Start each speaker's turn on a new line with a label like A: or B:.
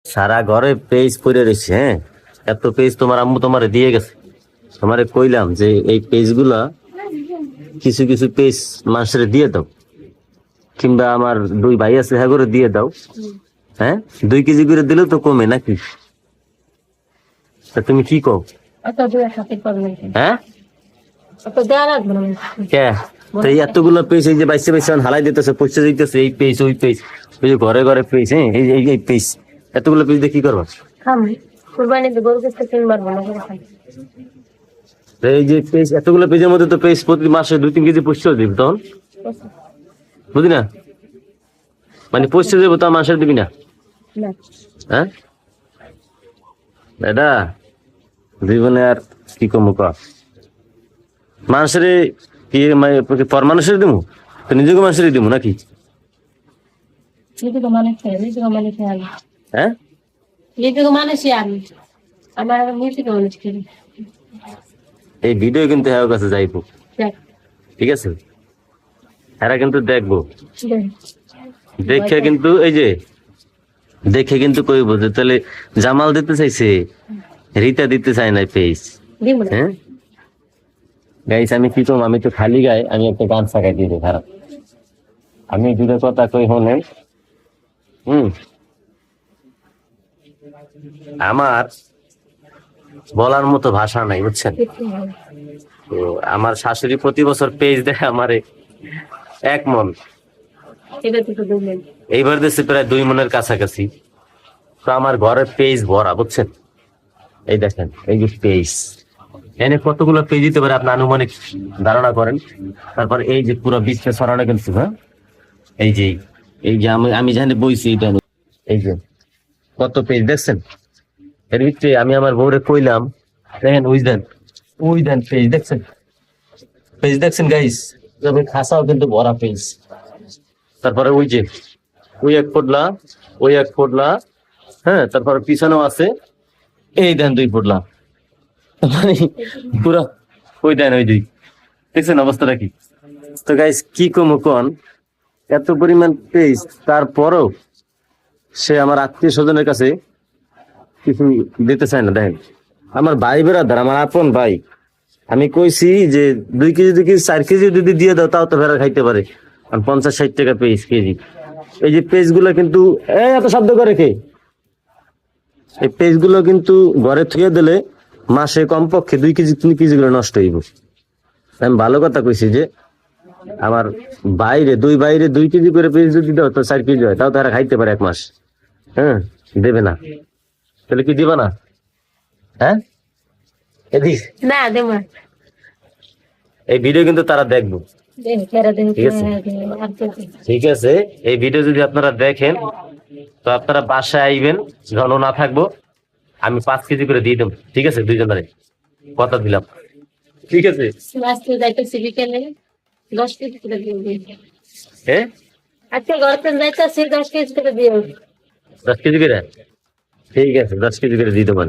A: সারা ঘরে পেজ পড়ে রয়েছে। হ্যাঁ, এত পেজ তোমার আম্মু তোমারে দিয়ে গেছে। তোমারে কইলাম যে এই পেজ গুলা কিছু কিছু পেজ মানুষের দিয়ে দাও, কিংবা আমার দুই ভাই আছে হ্যাঁ করে দিয়ে দাও। হ্যাঁ, 2 কেজি করে দিলেও তো কমে নাকি? তা তুমি কি কও? হ্যাঁ, কে তো এই এতগুলো পেজ এই যে বাইসে বাইসে হালাই দিতেছে, পয়সা দিতেছে, এই পেজ ওই পেজ, ওই যে ঘরে ঘরে পেজ। হ্যাঁ, এই পেজ, এতগুলো পেজ দিয়ে কি করবো? এই যে পেজ, এতগুলো পেজের মধ্যে তো পেজ প্রতি মাসে 2-3 কেজি পুষতে দিবি তখন, বুঝলি না? মানে পুষতে দেবো তো মাসে দিবি না? হ্যাঁ, এটা জীবনে আর কি কমু ক মানুষের কি পর মানুষের দিবো তো নিজেকে মানুষের দিবো নাকি? হ্যাঁ, এই ভিডিও কিন্তু হ্যাঁ কাছে যাইবো, ঠিক আছে? এরা কিন্তু দেখবো, দেখে কিন্তু এই যে দেখে কিন্তু কইবো যে তাহলে জামাল দিতে চাইছে, রিতা দিতে চায় না পেজ। হ্যাঁ গাইস, আমি কি করবো? আমি তো খালি গায়ে আমি একটা গান ফাঁকাই দিই খারাপ। আমি দুটো কথা কই হলেন। আমার বলার মতো ভাষা নাই, বুঝছেন? তো আমার শাশুড়ি প্রতি বছর পেজ দেয় আমারে 1 মণ, এইবার দিচ্ছে প্রায় 2 মণের কাছাকাছি। তো আমার ঘরের পেজ ভরা, বুঝছেন? এই দেখেন, এই যে পেজ, এনে কতগুলো পেজ দিতে পারে আপনি আনুমানিক ধারণা করেন। তারপর এই যে পুরো বিশ্বে ছড়ানো কিন্তু, হ্যাঁ এই যে আমি জানি বইছি এটা, এই যে কত পেজ দেখছেন। এর ভিতরে আমি আমার বউরে কইলাম, দেখেন ওই দেন পেজ দেখছেন, পেজ দেখছেন গাইস, খাসাও কিন্তু ভরা পেজ। তারপরে ওই যে ওই এক ফোটলা, হ্যাঁ, তারপরে পিছনেও আছে, এই দেন 2 ফোটলা, মানে পুরো ওই দেন ওই 2, দেখছেন অবস্থাটা কি? তো গাইস কি কমু কোন, এত পরিমাণ পেজ, তারপরও সে আমার আত্মীয় স্বজনের কাছে কিছু দিতে চায় না। দেখেন, আমার ভাই বেড়াদার, আমার আপন ভাই, আমি কইছি যে 2 কেজি 2 কেজি 4 কেজি যদি দিয়ে দাও তাও তো ভেড়া খাইতে পারে। আর 50-60 টাকা পেজ কেজি। এই যে পেজ গুলো কিন্তু এত শব্দ করে কে, এই পেজ গুলো কিন্তু ঘরে থুয়ে দিলে মাসে কমপক্ষে 2 কেজি 3 কেজি করে নষ্ট হইব। আমি ভালো কথা কইছি যে আমার দুই বাইরে 2 কেজি করে পেজ যদি দাও তো 4 কেজি হয়, তাও তারা খাইতে পারে 1 মাস। হ্যাঁ, দেবে না? তাহলে কি দিবা না? হ্যাঁ, না দেব না। এই ভিডিও কিন্তু তারা দেখবো, ঠিক আছে? এই ভিডিও যদি আপনারা দেখেন তো আপনারা বাসায় আইবেন, ঘন না থাকবো, আমি 5 কেজি করে দিয়ে দেবো, ঠিক আছে? 2 জনের কথা দিলাম, ঠিক আছে? হ্যাঁ, 10 কেজি করে, ঠিক আছে, 10 কেজি করে দিয়ে দেবো।